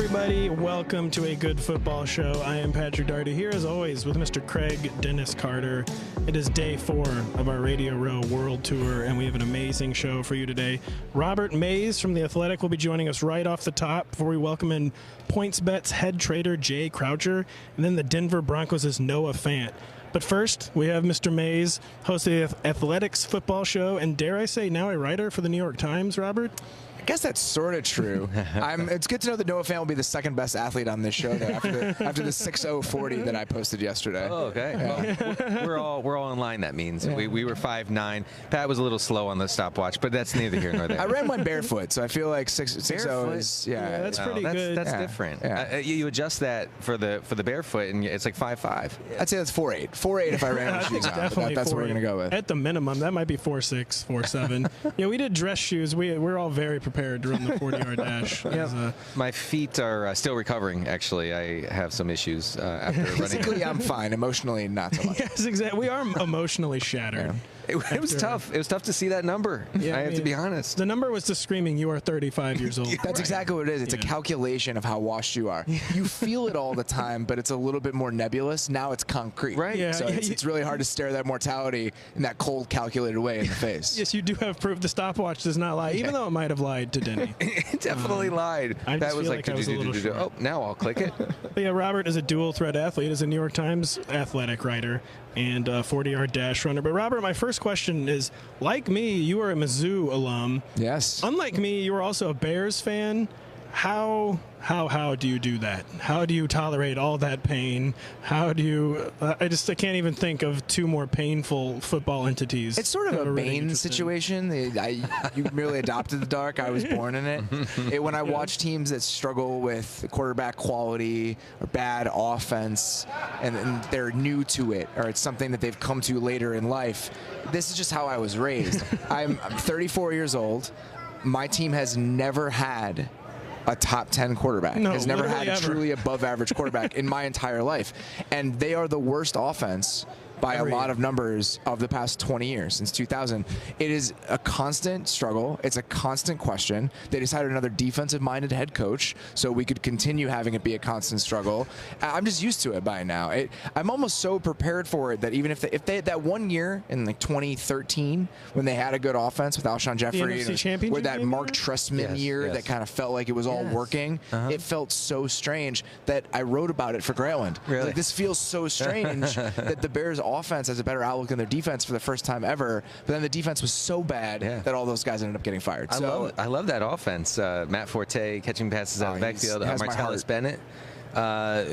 everybody. Welcome to A Good Football Show. I am Patrick Daugherty here, as always, with Mr. Craig Dennis Carter. It is day 4 of our Radio Row World Tour, and we have an amazing show for you today. Robert Mays from The Athletic will be joining us right off the top before we welcome in PointsBet's head trader, Jay Croucher, and then the Denver Broncos' Noah Fant. But first, we have Mr. Mays, host of the Athletics Football Show, and dare I say, now a writer for the New York Times, Robert? I guess that's sort of true. It's good to know that Noah Fant will be the second best athlete on this show after the 6:040 that I posted yesterday. Oh, okay. Yeah. Well, we're all in line. That means we were 5'9". Pat was a little slow on the stopwatch, but that's neither here nor there. I ran one barefoot, so I feel like 6'0 is that's pretty good. That's different. Yeah. You adjust that for the barefoot, and it's like 5'5". I'd say that's 4'8". 4'8 if I ran with shoes on. That's what we're gonna go with. At the minimum, that might be 4'6", 4'7". Yeah, we did dress shoes. We're all very prepared to run the 40-yard dash. Yeah. My feet are still recovering, actually. I have some issues after running. Physically, I'm fine. Emotionally, not so much. Yes, exactly. We are emotionally shattered. Yeah. It was tough. It was tough to see that number. Yeah, I have to be honest. The number was just screaming, you are 35 years old. That's exactly what it is. It's a calculation of how washed you are. You feel it all the time, but it's a little bit more nebulous. Now it's concrete. Right. Yeah. So it's really hard to stare that mortality in that cold, calculated way in the face. Yes, you do have proof. The stopwatch does not lie, even though it might have lied to Denny. It definitely lied. That was like, oh, now I'll click it. But yeah, Robert is a dual-threat athlete, is a New York Times athletic writer and a 40-yard dash runner. But Robert, my first question is, like me, you are a Mizzou alum. Yes. Unlike me, you are also a Bears fan. How do you do that? How do you tolerate all that pain? How do you I can't even think of two more painful football entities. It's sort of a Bane situation. You merely adopted the dark. I was born in it. When I watch teams that struggle with quarterback quality or bad offense and they're new to it, or it's something that they've come to later in life, this is just how I was raised. I'm 34 years old. My team has never had a top 10 quarterback. Has never had a truly above average quarterback in my entire life. And they are the worst offense by a lot of numbers of the past 20 years, since 2000. It is a constant struggle. It's a constant question. They decided another defensive-minded head coach so we could continue having it be a constant struggle. I'm just used to it by now. I'm almost so prepared for it that even if they that one year in like 2013 when they had a good offense with Alshon Jeffrey, where that Mark Trestman year that kind of felt like it was all working, it felt so strange that I wrote about it for Grantland. Really? Like, this feels so strange that the Bears offense has a better outlook than their defense for the first time ever, but then the defense was so bad that all those guys ended up getting fired. I love that offense. Matt Forte catching passes out of the backfield. Martellus Bennett.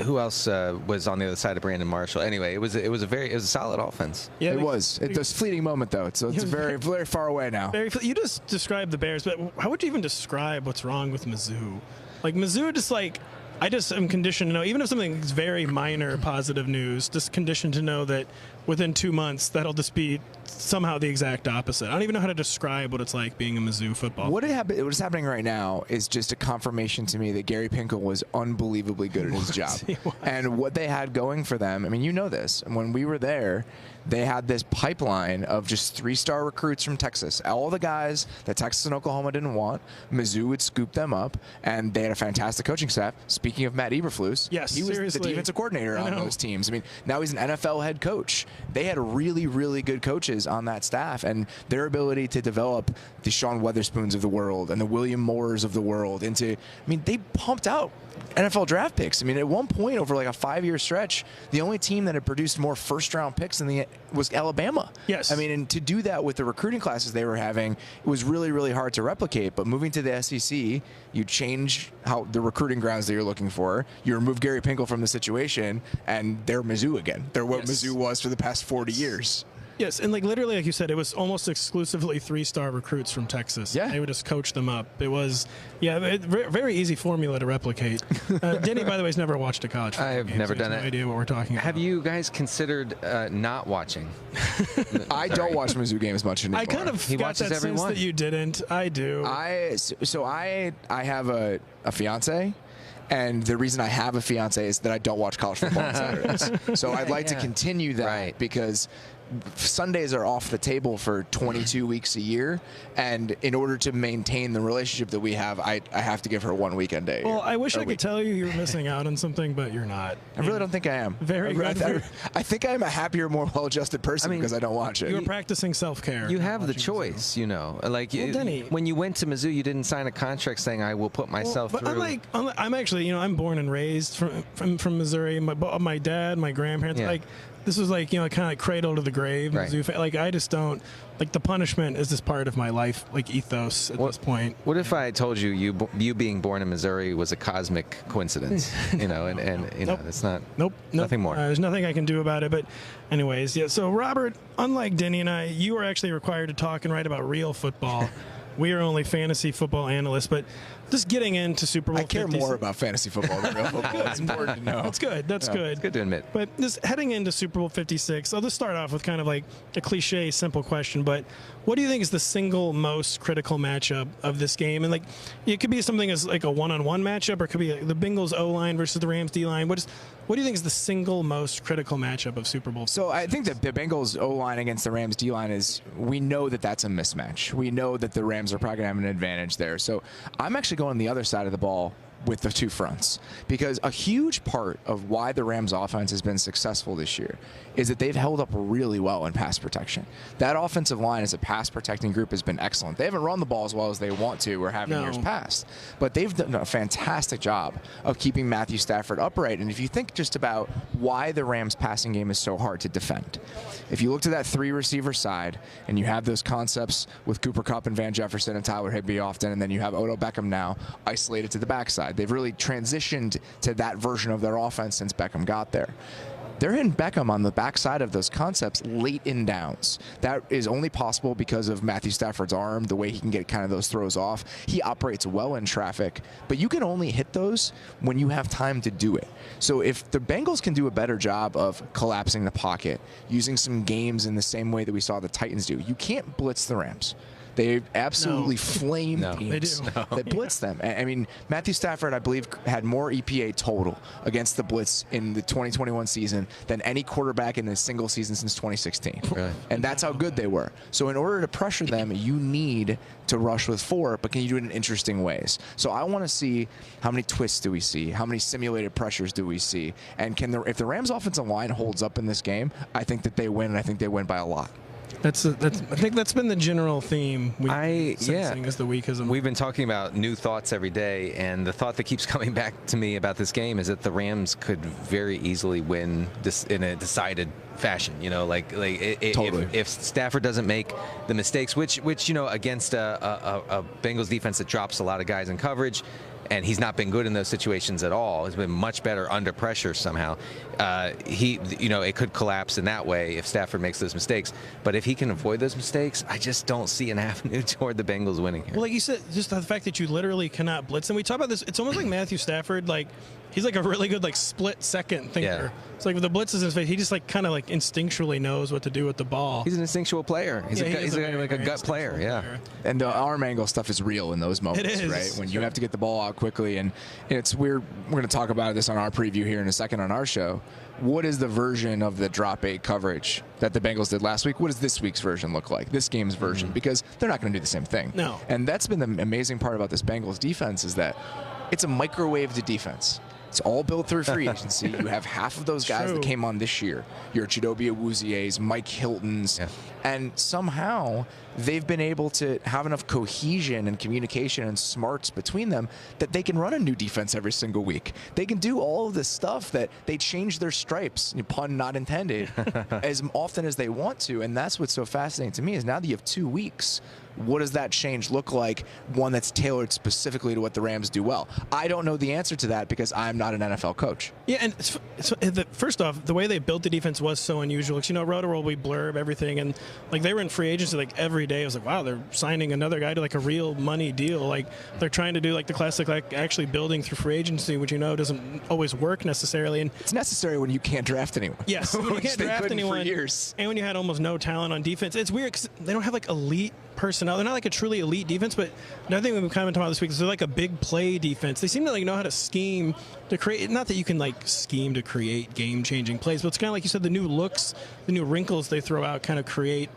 Who else was on the other side of Brandon Marshall? Anyway, it was a solid offense. Yeah, it was. It was a fleeting moment though, so it's very very far away now. You just described the Bears, but how would you even describe what's wrong with Mizzou? Like Mizzou, I just am conditioned to know, even if something is very minor positive news, just conditioned to know that within 2 months, that'll just be somehow the exact opposite. I don't even know how to describe what it's like being a Mizzou football. What is happening right now is just a confirmation to me that Gary Pinkel was unbelievably good at his job. And what they had going for them, I mean, you know this, and when we were there, they had this pipeline of just 3-star recruits from Texas. All the guys that Texas and Oklahoma didn't want, Mizzou would scoop them up, and they had a fantastic coaching staff. Speaking of Matt Eberflus, he was the defensive coordinator on those teams. I mean, now he's an NFL head coach. They had really, really good coaches on that staff, and their ability to develop the Sean Weatherspoons of the world and the William Moores of the world they pumped out NFL draft picks. I mean, at one point over like a 5-year stretch, the only team that had produced more first-round picks was Alabama. Yes. I mean, and to do that with the recruiting classes they were having, it was really, really hard to replicate. But moving to the SEC, you change how the recruiting grounds that you're looking for. You remove Gary Pinkel from the situation, and they're Mizzou again. They're what Mizzou was for the past 40 years. Yes, and literally, like you said, it was almost exclusively 3-star recruits from Texas. Yeah. They would just coach them up. It was, very easy formula to replicate. Denny, by the way, has never watched a college football game. I've never done it. No idea what we're talking about. Have you guys considered not watching? I don't watch Mizzou games much anymore. I kind of got that sense that you didn't. I do. I have a fiance. And the reason I have a fiance is that I don't watch college football on Saturdays. So I'd like to continue that because Sundays are off the table for 22 weeks a year, and in order to maintain the relationship that we have, I have to give her one weekend day. Well, I wish I could tell you were missing out on something, but you're not. I really don't think I am. Very good. I think I am a happier, more well-adjusted person because I don't watch it. You were practicing self-care. You have the choice, you know. Like, Denny, when you went to Mizzou, you didn't sign a contract saying, I will put myself through. I'm actually, I'm born and raised from Missouri. My dad, my grandparents, this was like, kind of like cradle to the grave. Right. Like, I just don't, like, the punishment is just part of my life, like, ethos at this point. What if I told you you being born in Missouri was a cosmic coincidence, and it's not, nothing more. There's nothing I can do about it. But anyways, so Robert, unlike Denny and I, you are actually required to talk and write about real football. We are only fantasy football analysts, but just getting into Super Bowl 56. I care more about fantasy football than real football. It's important to know. That's good. That's good. It's good to admit. But just heading into Super Bowl 56, I'll just start off with kind of like a cliche, simple question, but what do you think is the single most critical matchup of this game? And like, it could be something as like a one-on-one matchup, or it could be like the Bengals O-line versus the Rams D-line. What do you think is the single most critical matchup of Super Bowl 56? So I think that the Bengals O-line against the Rams D-line we know that that's a mismatch. We know that the Rams are probably going to have an advantage there. So I'm actually going the other side of the ball with the two fronts, because a huge part of why the Rams offense has been successful this year is that they've held up really well in pass protection. That offensive line as a pass protecting group has been excellent. They haven't run the ball as well as they want to or have in years past, but they've done a fantastic job of keeping Matthew Stafford upright. And if you think just about why the Rams passing game is so hard to defend, if you look to that 3 receiver side and you have those concepts with Cooper Kupp and Van Jefferson and Tyler Higbee often, and then you have Odell Beckham now isolated to the backside. They've really transitioned to that version of their offense since Beckham got there. They're hitting Beckham on the backside of those concepts late in downs. That is only possible because of Matthew Stafford's arm, the way he can get kind of those throws off. He operates well in traffic, but you can only hit those when you have time to do it. So if the Bengals can do a better job of collapsing the pocket, using some games in the same way that we saw the Titans do, you can't blitz the Rams. They absolutely flame teams that blitz them. I mean, Matthew Stafford, I believe, had more EPA total against the blitz in the 2021 season than any quarterback in a single season since 2016. Really? And that's how good they were. So in order to pressure them, you need to rush with 4, but can you do it in interesting ways? So I want to see how many twists do we see? How many simulated pressures do we see? And if the Rams offensive line holds up in this game, I think that they win, and I think they win by a lot. I think that's been the general theme we've been sensing as the week has. We've been talking about new thoughts every day, and the thought that keeps coming back to me about this game is that the Rams could very easily win this in a decided fashion. Totally. If Stafford doesn't make the mistakes, which against a Bengals defense that drops a lot of guys in coverage, and he's not been good in those situations at all. He's been much better under pressure somehow. It could collapse in that way if Stafford makes those mistakes. But if he can avoid those mistakes, I just don't see an avenue toward the Bengals winning here. Well, like you said, just the fact that you literally cannot blitz. And we talk about this, it's almost like Matthew Stafford, like, he's like a really good, like, split-second thinker. Yeah. It's like with the blitzes in his face, he just, like, kind of, like, instinctually knows what to do with the ball. He's an instinctual player. He's a gut player, yeah. And the arm angle stuff is real in those moments, it is. right? When you have to get the ball out quickly. And it's weird. We're going to talk about this on our preview here in a second on our show. What is the version of the drop 8 coverage that the Bengals did last week? What does this week's version look like? This game's version? Because they're not going to do the same thing. No. And that's been the amazing part about this Bengals defense is that it's a microwaved defense. It's all built through free agency. You have half of those guys that came on this year. Your Chidobe Awuzie's, Mike Hilton's. Yeah. And somehow they've been able to have enough cohesion and communication and smarts between them that they can run a new defense every single week. They can do all of this stuff that they change their stripes, pun not intended, as often as they want to. And that's what's so fascinating to me is now that you have 2 weeks, what does that change look like? One that's tailored specifically to what the Rams do well. I don't know the answer to that because I'm not an NFL coach. Yeah, and first off, the way they built the defense was so unusual. Because, Roto-World, we blurb everything, and like they were in free agency like every day. I was like, wow, they're signing another guy to like a real money deal. Like they're trying to do like the classic, like actually building through free agency, which doesn't always work necessarily. And it's necessary when you can't draft anyone. Yes, when you can't draft anyone for years. And when you had almost no talent on defense. It's weird because they don't have like elite personnel. They're not like a truly elite defense, but another thing we've been kind of talking about this week is they're like a big play defense. They seem to like know how to scheme to create. Not that you can like scheme to create game-changing plays, but it's kind of like you said, the new looks, the new wrinkles they throw out kind of create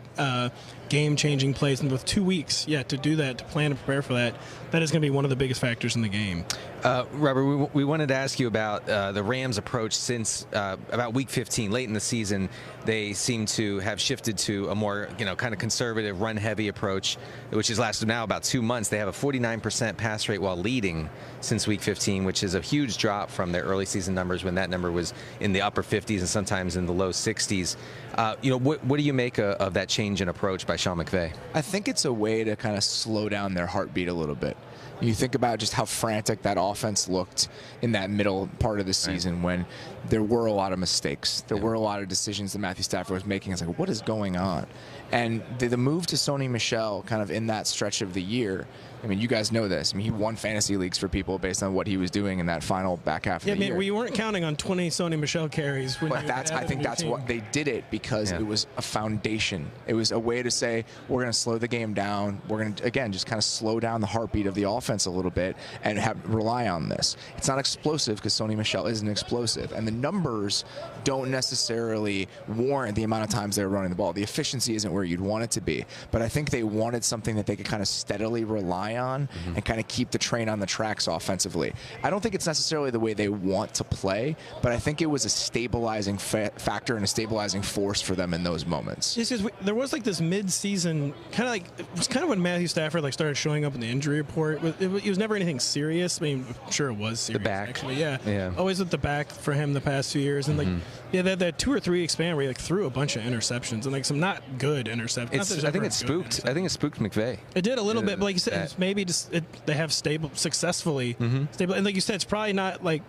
game-changing plays. And with 2 weeks, to do that, to plan and prepare for that, that is going to be one of the biggest factors in the game. Robert, we wanted to ask you about the Rams' approach since about Week 15, late in the season. They seem to have shifted to a more, kind of conservative, run-heavy approach, which has lasted now about 2 months. They have a 49% pass rate while leading since Week 15, which is a huge drop from their early season numbers when that number was in the upper 50s and sometimes in the low 60s. What do you make of that change in approach by Sean McVay? I think it's a way to kind of slow down their heartbeat a little bit. You think about just how frantic that offense looked in that middle part of the season when there were a lot of mistakes. There were a lot of decisions that Matthew Stafford was making. It's like, what is going on? And the move to Sony Michel kind of in that stretch of the year, I mean, you guys know this. I mean, he won fantasy leagues for people based on what he was doing in that final back half of the year. We weren't counting on 20 Sony Michel carries. But I think that's what they did it because it was a foundation. It was a way to say, we're going to slow the game down. We're going to, again, just kind of slow down the heartbeat of the offense a little bit and rely on this. It's not explosive because Sony Michel isn't explosive. And the numbers don't necessarily warrant the amount of times they're running the ball. The efficiency isn't where you'd want it to be. But I think they wanted something that they could kind of steadily rely on and kind of keep the train on the tracks offensively. I don't think it's necessarily the way they want to play, but I think it was a stabilizing factor and a stabilizing force for them in those moments. There was like this mid-season it was kind of when Matthew Stafford started showing up in the injury report. It was never anything serious. I mean, I'm sure it was serious. The back, actually, always with the back for him the past few years, and that 2 or 3 expand where he threw a bunch of interceptions and some not good interceptions. I think it spooked McVay. It did a little bit, but like you said, it's maybe just they have successfully stable, and like you said, it's probably not like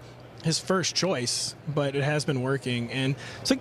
his first choice, but it has been working. And it's like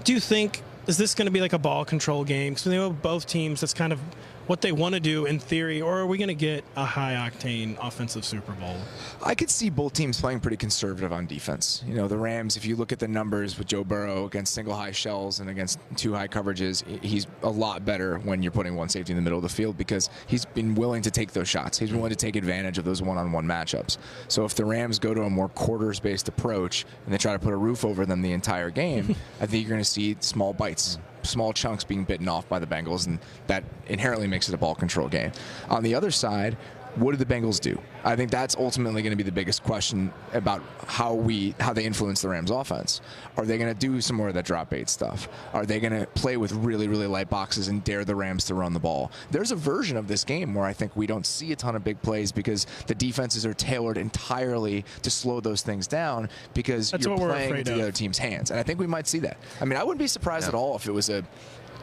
do you think, is this going to be like a ball control game? Because we know both teams, that's kind of what they want to do in theory, or are we going to get a high-octane offensive Super Bowl? I could see both teams playing pretty conservative on defense. The Rams, if you look at the numbers with Joe Burrow against single high shells and against 2 high coverages, he's a lot better when you're putting one safety in the middle of the field because he's been willing to take those shots. He's willing to take advantage of those one-on-one matchups. So if the Rams go to a more quarters-based approach and they try to put a roof over them the entire game, I think you're going to see small bites, small chunks being bitten off by the Bengals, and that inherently makes it a ball control game. On the other side, what do the Bengals do? I think that's ultimately going to be the biggest question about how they influence the Rams offense. Are they going to do some more of that drop 8 stuff? Are they going to play with really, really light boxes and dare the Rams to run the ball? There's a version of this game where I think we don't see a ton of big plays because the defenses are tailored entirely to slow those things down because you're playing into the other team's hands. And I think we might see that. I mean, I wouldn't be surprised at all if it was a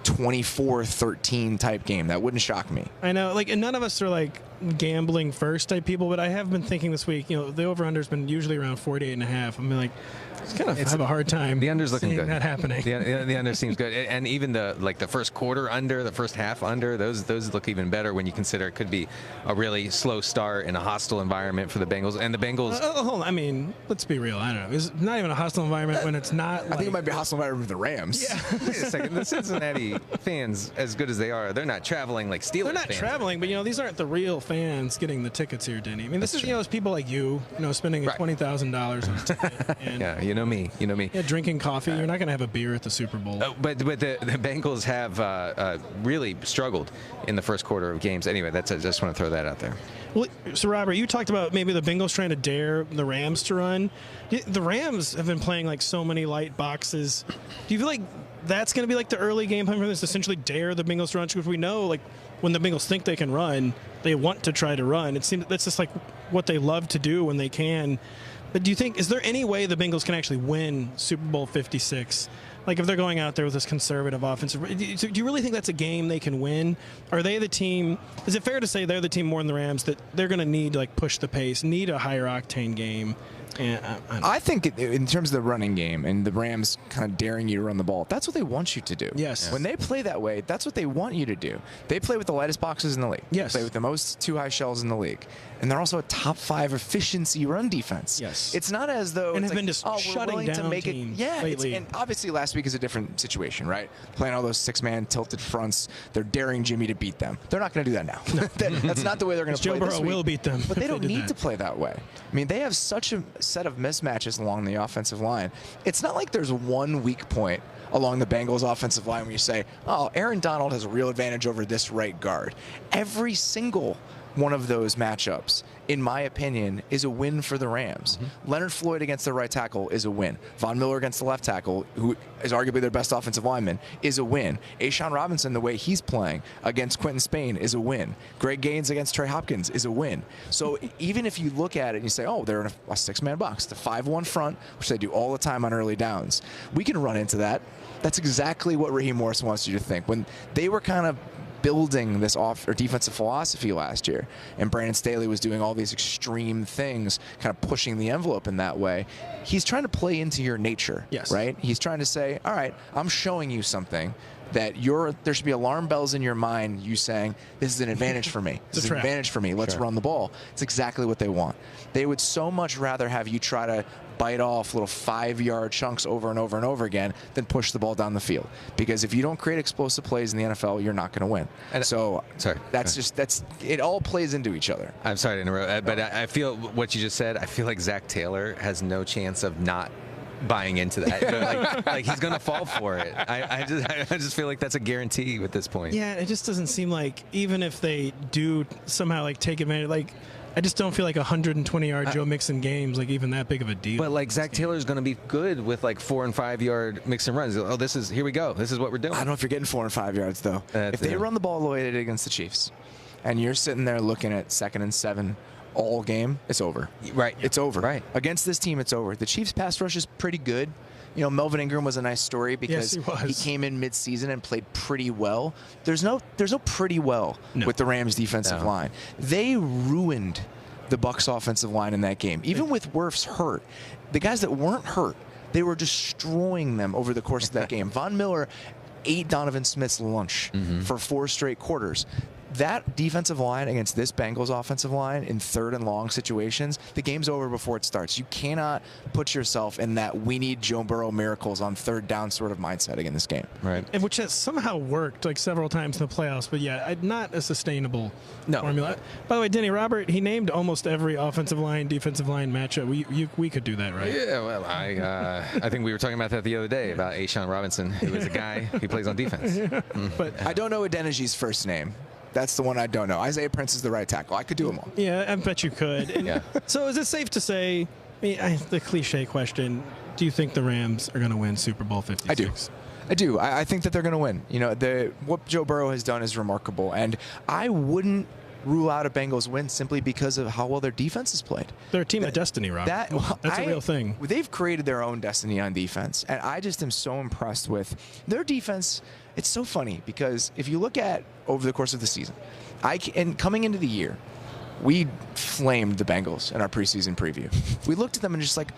24-13 type game. That wouldn't shock me. I know, and none of us are gambling first type people, but I have been thinking this week, the over-under has been usually around 48.5. I'm it's kind of have a hard time. The under's looking good. That happening. The under seems good, and even the first quarter under, the first half under, those look even better when you consider it could be a really slow start in a hostile environment for the Bengals. And the Bengals. Hold on, I mean, let's be real. I don't know. It's not even a hostile environment when it's not. I think it might be a hostile environment for the Rams. Yeah. Wait a second. The Cincinnati fans, as good as they are, they're not traveling like Steelers. They're not traveling, but these aren't the real fans getting the tickets here, Denny. I mean, this is it's people like you, spending $20,000 on a ticket. And, yeah, you know me. Yeah, drinking coffee. You're not going to have a beer at the Super Bowl. But the Bengals have really struggled in the first quarter of games. Anyway, I just want to throw that out there. Well, so Robert, you talked about maybe the Bengals trying to dare the Rams to run. The Rams have been playing so many light boxes. Do you feel like that's going to be the early game plan for this? Essentially, dare the Bengals to run, because we know when the Bengals think they can run, they want to try to run. It seems that's just what they love to do when they can. But do you think, is there any way the Bengals can actually win Super Bowl 56? If they're going out there with this conservative offense, do you really think that's a game they can win? Are they the team? Is it fair to say they're the team more than the Rams that they're going to need to push the pace, need a higher octane game? And I think in terms of the running game and the Rams kind of daring you to run the ball, that's what they want you to do. Yes. When they play that way, that's what they want you to do. They play with the lightest boxes in the league. Yes. They play with the most 2 high shells in the league. and they're also a top 5 efficiency run defense. Yes. It's not as though and it's have like, been just we're shutting willing to down make teams it. Yeah, lately. and obviously last week is a different situation, right? Playing all those 6-man tilted fronts, they're daring Jimmy to beat them. They're not going to do that now. That's not the way they're going to play Joe this Burrow week. will beat them. But they don't need that. to play that way. I mean, they have such a set of mismatches along the offensive line. It's not like there's one weak point along the Bengals offensive line where you say, oh, Aaron Donald has a real advantage over this right guard. Every single one of those matchups, in my opinion, is a win for the Rams. Leonard Floyd against the right tackle is a win. Von Miller against the left tackle, who is arguably their best offensive lineman, is a win. A'Shawn Robinson, the way he's playing against Quentin Spain, is a win. Greg Gaines against Trey Hopkins is a win. So even if you look at it and you say, oh, they're in a 6-man box, the 5-1 front, which they do all the time on early downs, we can run into that. That's exactly what Raheem Morris wants you to think. When they were kind of building this defensive philosophy last year, and Brandon Staley was doing all these extreme things, kind of pushing the envelope in that way, he's trying to play into your nature, right? He's trying to say, all right, I'm showing you something that there should be alarm bells in your mind, you saying, this is an advantage for me. This is an advantage for me. Let's run the ball. It's exactly what they want. They would so much rather have you try to bite off little 5-yard chunks over and over and over again than push the ball down the field. Because if you don't create explosive plays in the NFL, you're not going to win. And so it all plays into each other. I'm sorry to interrupt, but I feel what you just said, I feel like Zach Taylor has no chance of not buying into that. You know, like he's going to fall for it. I just feel like that's a guarantee at this point. Yeah, it just doesn't seem like, even if they do somehow like take advantage, like I just don't feel like 120-yard Joe Mixon games like even that big of a deal. But like Zach Taylor's going to be good with like 4- and 5-yard mix and runs. Oh, here we go. This is what we're doing. I don't know if you're getting 4 and 5 yards though. If they run the ball the way they did against the Chiefs, and you're sitting there looking at 2nd and 7 all game, it's over. Right. It's over. Right. Against this team, it's over. The Chiefs' pass rush is pretty good. You know, Melvin Ingram was a nice story because he came in mid-season and played pretty well. There's no pretty well with the Rams' defensive line. They ruined the Bucs' offensive line in that game. Even with Wirfs hurt, the guys that weren't hurt, they were destroying them over the course of that game. Von Miller ate Donovan Smith's lunch for 4 straight quarters. That defensive line against this Bengals offensive line in 3rd and long situations, the game's over before it starts. You cannot put yourself in that we need Joe Burrow miracles on 3rd down sort of mindset in this game. Right. And which has somehow worked like several times in the playoffs, but yeah, not a sustainable formula. By the way, Denny, Robert, he named almost every offensive line, defensive line matchup. We could do that, right? Yeah, well, I think we were talking about that the other day about A'Shawn Robinson, who is a guy who plays on defense. But I don't know Adeniji first name. That's the one I don't know. Isaiah Prince is the right tackle. I could do them all. Yeah, I bet you could. And so is it safe to say, the cliche question, do you think the Rams are going to win Super Bowl 56? I do. I think that they're going to win. You know, what Joe Burrow has done is remarkable. And I wouldn't rule out a Bengals win simply because of how well their defense has played. They're a team of destiny, Rob. That's a real thing. They've created their own destiny on defense. And I just am so impressed with their defense. It's so funny because if you look at over the course of the season, and coming into the year, we flamed the Bengals in our preseason preview. We looked at them and just like,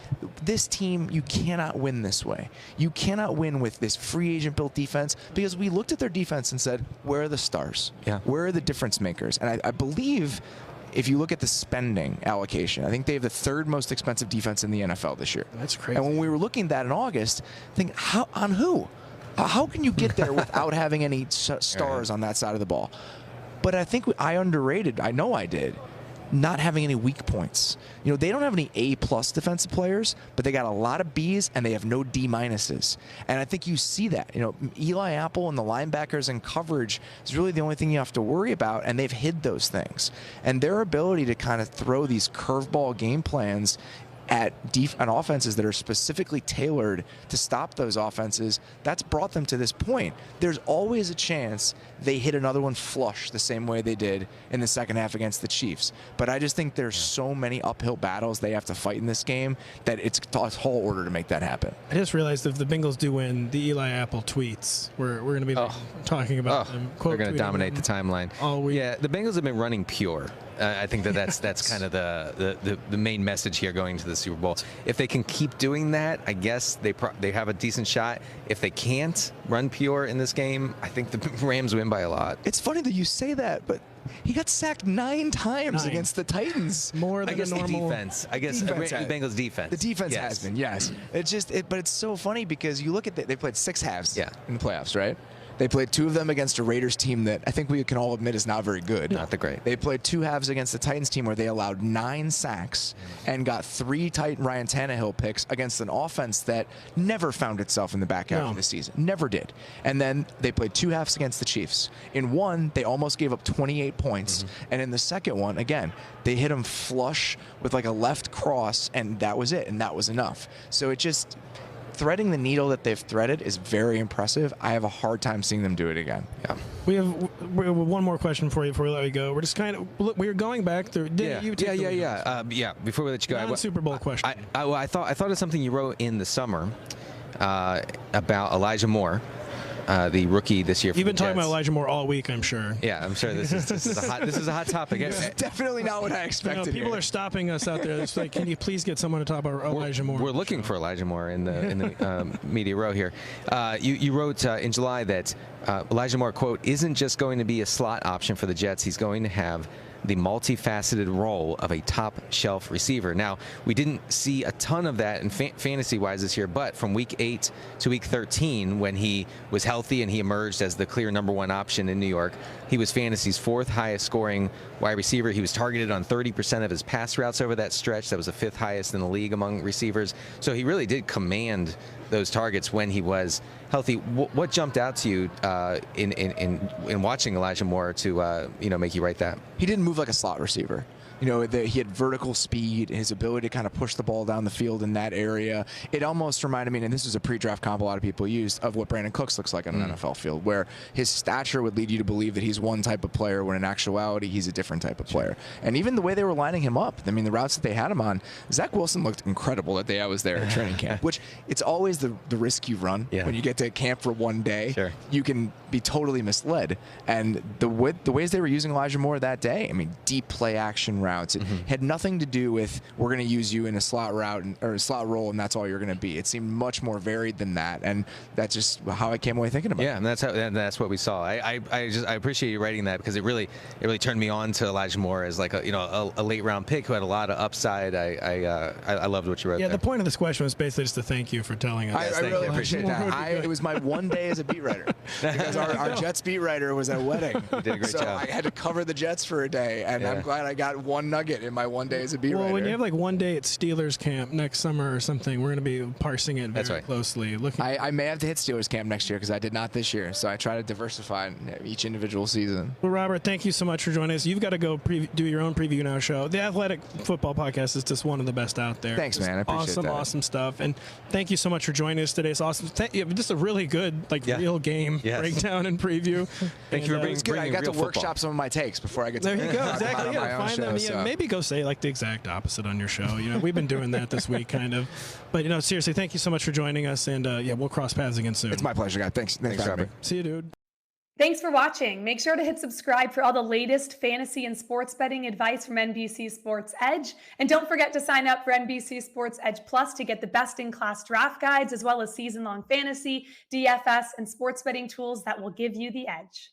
this team, you cannot win this way. You cannot win with this free agent built defense, because we looked at their defense and said, where are the stars? Where are the difference makers? And I believe if you look at the spending allocation, I think they have the 3rd most expensive defense in the NFL this year. That's crazy. And when we were looking at that in August, think, on who? How can you get there without having any stars on that side of the ball? But I think I underrated, I know I did, not having any weak points. You know, they don't have any A-plus defensive players, but they got a lot of Bs and they have no D-minuses. And I think you see that. You know, Eli Apple and the linebackers and coverage is really the only thing you have to worry about, and they've hid those things. And their ability to kind of throw these curveball game plans at offenses that are specifically tailored to stop those offenses, that's brought them to this point. There's always a chance they hit another one flush the same way they did in the second half against the Chiefs. But I just think there's so many uphill battles they have to fight in this game that it's a tall order to make that happen. I just realized if the Bengals do win, the Eli Apple tweets, we're going to be talking about them. They're going to dominate the timeline. All week. Yeah, the Bengals have been running pure. I think that's kind of the main message here going to the Super Bowl. If they can keep doing that, I guess they have a decent shot. If they can't run pure in this game, I think the Rams win by a lot. It's funny that you say that, but He got sacked 9 times against the Titans. More than I guess a normal defense. I guess the Bengals defense. The defense yes. has been, yes. It's just, but it's so funny because you look at they played 6 halves in the playoffs, right? They played 2 of them against a Raiders team that I think we can all admit is not very good. Not the great. They played 2 halves against the Titans team where they allowed 9 sacks and got 3 Titan Ryan Tannehill picks against an offense that never found itself in the back half of the season. Never did. And then they played 2 halves against the Chiefs. In one, they almost gave up 28 points. And in the second one, again, they hit him flush with like a left cross, and that was it. And that was enough. So it just... threading the needle that they've threaded is very impressive. I have a hard time seeing them do it again. Yeah. We have one more question for you before we let you go. We're just kind of we're going back through. Yeah. Before we let you go, Super Bowl question. I thought of something you wrote in the summer about Elijah Moore. The rookie this year. You've been talking about Elijah Moore all week, I'm sure. Yeah, I'm sure this is a hot topic. It's definitely not what I expected. People are stopping us out there. It's like, can you please get someone to talk about Elijah Moore? We're looking for Elijah Moore in the media row here. You wrote in July that Elijah Moore, quote, isn't just going to be a slot option for the Jets. He's going to have the multifaceted role of a top-shelf receiver. Now, we didn't see a ton of that in fantasy-wise this year, but from Week 8 to Week 13, when he was healthy and he emerged as the clear #1 option in New York, he was fantasy's 4th highest-scoring wide receiver. He was targeted on 30% of his pass routes over that stretch. That was the 5th highest in the league among receivers. So he really did command those targets when he was healthy. What jumped out to you in watching Elijah Moore to make you write that? He didn't move like a slot receiver. He had vertical speed, his ability to kind of push the ball down the field in that area. It almost reminded me, and this was a pre-draft comp a lot of people used, of what Brandon Cooks looks like on an NFL field, where his stature would lead you to believe that he's one type of player when in actuality he's a different type of player. And even the way they were lining him up, I mean, the routes that they had him on, Zach Wilson looked incredible that day I was there at training camp, which it's always the risk you run when you get to camp for one day. Sure. You can be totally misled. And the ways they were using Elijah Moore that day, I mean, deep play action routes. It had nothing to do with we're going to use you in a slot route or a slot role and that's all you're going to be. It seemed much more varied than that, and that's just how I came away thinking about it. Yeah, and that's what we saw. I appreciate you writing that because it really turned me on to Elijah Moore as like a late round pick who had a lot of upside. I loved what you wrote. Yeah, there. the point of this question was basically just to thank you for telling us. I really appreciate that. It was my one day as a beat writer because our Jets beat writer was at a wedding. You did a great job. I had to cover the Jets for a day, and I'm glad I got one nugget in my one day as a beat writer. Well, when you have like one day at Steelers camp next summer or something, we're going to be parsing it very closely. I may have to hit Steelers camp next year because I did not this year, so I try to diversify each individual season. Well, Robert, thank you so much for joining us. You've got to go do your own Preview Now show. The Athletic Football Podcast is just one of the best out there. Thanks, man. I appreciate that. Awesome stuff. And thank you so much for joining us today. It's awesome. Just a really good real game breakdown and preview. Thank you for bringing I got to workshop football. some of my takes before I get to there you go. Exactly. Find them. So. Maybe go say like the exact opposite on your show. We've been doing that this week, kind of. But seriously, thank you so much for joining us, and we'll cross paths again soon. It's my pleasure, guys. Thanks for having me. See you, dude. Thanks for watching. Make sure to hit subscribe for all the latest fantasy and sports betting advice from NBC Sports Edge. And don't forget to sign up for NBC Sports Edge Plus to get the best-in-class draft guides, as well as season-long fantasy, DFS, and sports betting tools that will give you the edge.